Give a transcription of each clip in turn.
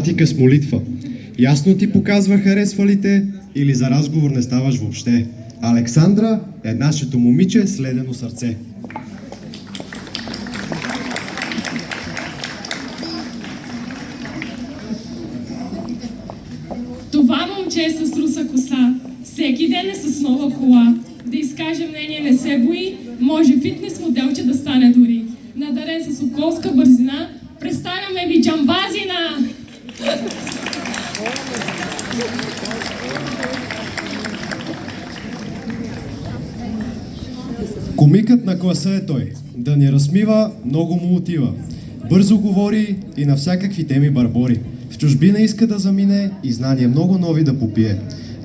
математика с молитва. Ясно ти показва харесва ли те или за разговор не ставаш въобще. Александра е нашето момиче с ледено сърце. Това момче е с руса коса. Всеки ден е с нова кола. Да изкаже мнение не се бои, може фитнес моделче да стане дори. Надарен с околска бързина, представяме ви Джамбазина! Комикът на класа е той. Да ни разсмива, много му отива. Бързо говори и на всякакви теми бърбори. В чужбина иска да замине и знание много нови да попие.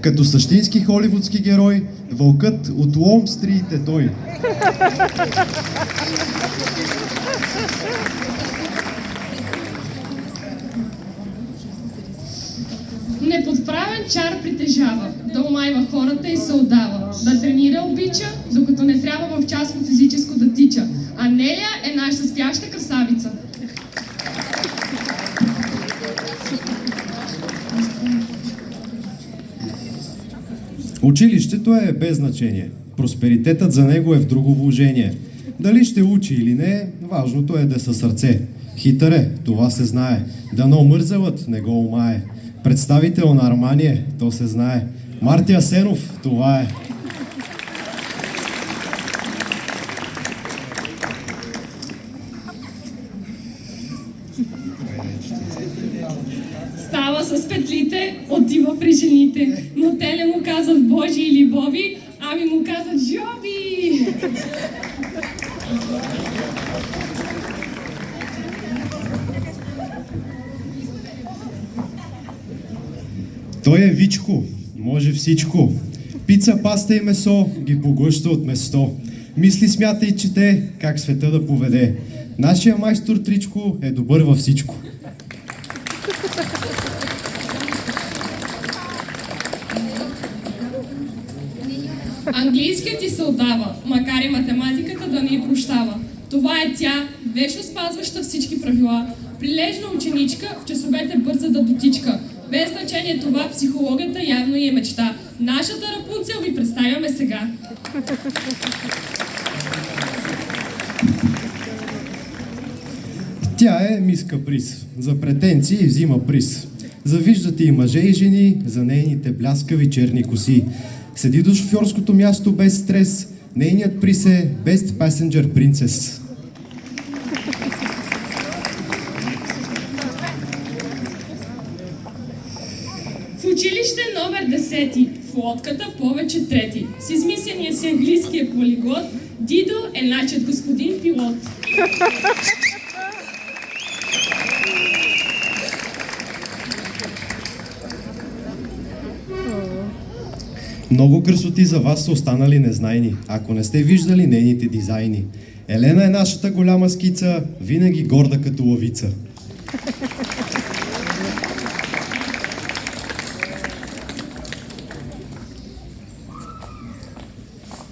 Като същински холивудски герой, вълкът от Уолм Стрийт е той. Неподправен чар притежава, да омайва хората и се отдава, да тренира обича, докато не трябва в частно физическо да тича. А Неля е нашата спяща красавица. Училището е без значение. Просперитетът за него е в друго вложение. Дали ще учи или не, важното е да е със сърце. Хитър е, това се знае. Дано мързелът не го омае. Представител на Армания, то се знае. Марти Асенов, това е. Става с петлите, отива при жените, но те не му казват Божи или Боби, ами му казват Жоби! Той е Вичко, може всичко. Пица, паста и месо ги поглъща от место. Мисли, смята и чете как света да поведе. Нашия майстор Тричко е добър във всичко. Английският ти се отдава, макар и математиката да ни прощава. Това е тя, вечно спазваща всички правила. Прилежна ученичка, в часовете бърза да дотичка. Без значение това, психологията явно е мечта. Нашата Рапунцел ви представяме сега. Тя е мис Каприз. За претенции взима приз. Завиждате и мъже и жени за нейните бляскави черни коси. Седи до шофьорското място без стрес. Нейният приз е Best Passenger Princess. В училище номер 10, в лодката повече трети. С измисления си английския полиглот, Дидо е начет господин пилот. Много красоти за вас са останали незнайни, ако не сте виждали нейните дизайни. Елена е нашата голяма скица, винаги горда като лъвица.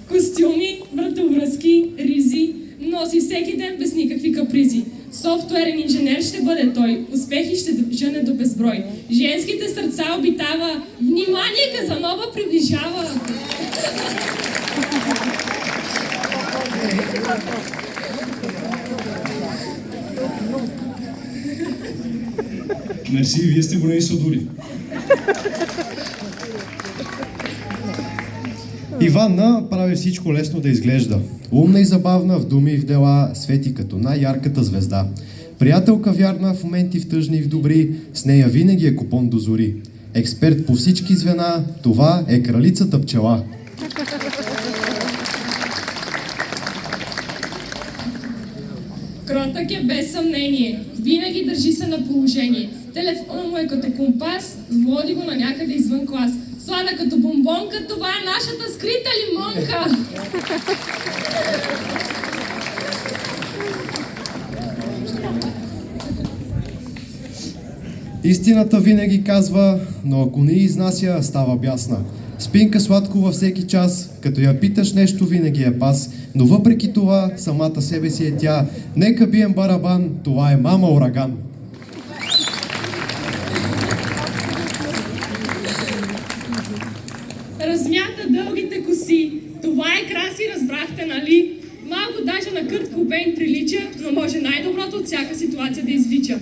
Костюми, вратовръзки, ризи, носи всеки ден без никакви капризи. Софтуерен инженер ще бъде той, успехи ще жъне до безброй. Женските сърца обитава, внимание Казанова приближава. Мерси, вие сте големи содури. Иванна прави всичко лесно да изглежда. Умна и забавна, в думи и в дела, свети като най-ярката звезда. Приятелка вярна в моменти в тъжни и в добри, с нея винаги е купон до зори. Експерт по всички звена, това е кралицата пчела. Кротък е без съмнение, винаги държи се на положение. Телефона му е като компас, води го на някъде извън клас. Слада като бомбонка, това е нашата скрита лимонка. Истината винаги казва, но ако не изнася, става бясна. Спинка сладко във всеки час, като я питаш нещо, винаги е пас, но въпреки това, самата себе си е тя. Нека бием барабан, това е мама ураган. разбрахте, нали? Малко даже на Кърт Кобейн прилича, но може най-доброто от всяка ситуация да извича.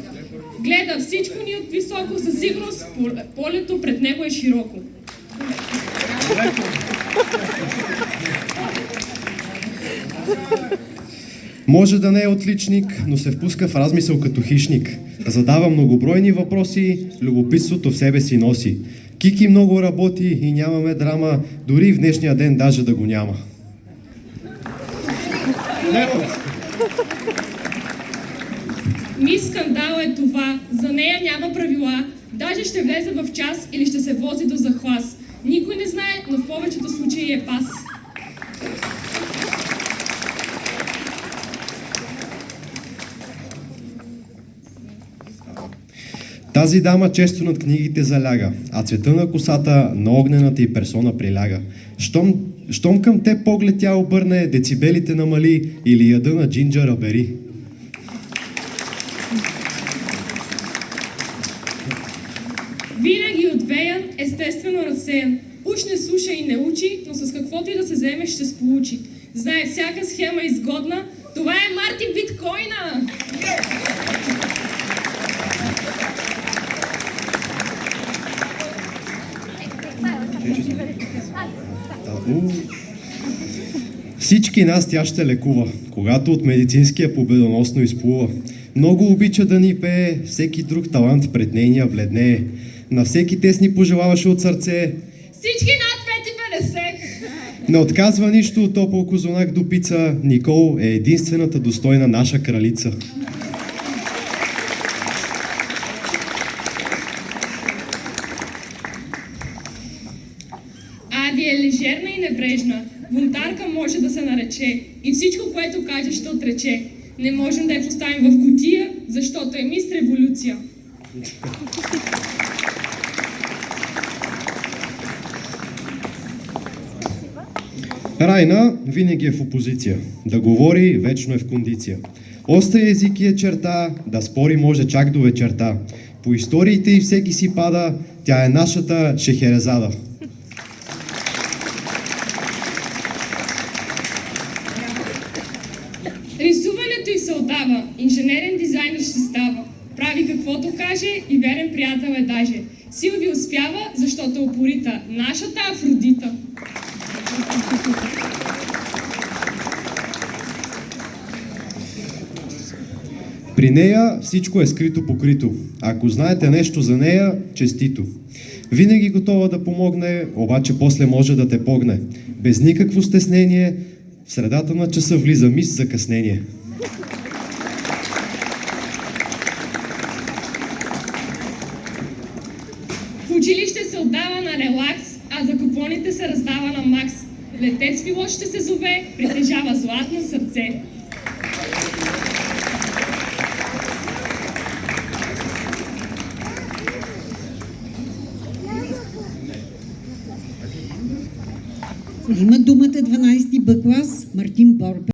Гледа всичко ни от високо, със сигурност полето пред него е широко. Може да не е отличник, но се впуска в размисъл като хищник. Задава многобройни въпроси, любопитството в себе си носи. Кики много работи и нямаме драма, дори в днешния ден даже да го няма. Мис Скандал е това, за нея няма правила, даже ще влезе в час или ще се вози до захлас. Никой не знае, но в повечето случаи е пас. Тази дама често над книгите заляга, а цвета на косата на огнената й персона приляга. Щом към те поглед тя обърне, децибелите намали или яда на джинджера бери. Винаги отвеян, естествено разсеян. Уж не слуша и не учи, но с каквото и да се вземе ще сполучи. Знае всяка схема изгодна, това е Марти Биткоина! Всички нас тя ще лекува, когато от медицинския победоносно изплува. Много обича да ни пее, всеки друг талант пред нейния бледнее. На всеки тес ни пожелаваше от сърце. Всички над 5,50! Не отказва нищо от топъл козунак до пица. Никол е единствената достойна наша кралица. Ади е лежерна и небрежна. Бунтарка може да се нарече. И всичко, което каже, ще отрече. Не можем да я поставим в кутия, защото е мис революция. Райна винаги е в опозиция. Да говори вечно е в кондиция. Острия език е черта, да спори може чак до вечерта. По историите и всеки си пада, тя е нашата Шехерезада. Рисуването й се отдава, инженерен дизайнер ще става. Прави каквото каже и верен приятел е даже. Силви успява, защото е упорита. Нашата Афродита. При нея всичко е скрито покрито. Ако знаете нещо за нея, честито. Винаги готова да помогне, обаче после може да те погне. Без никакво стеснение, в средата на часа влиза мис закъснение. В училище се отдава на релакс, а за купоните се раздава на макс. Летец пилот ще се зове, притежава златно сърце. Има думата 12-ти Б клас Мартин Борбе.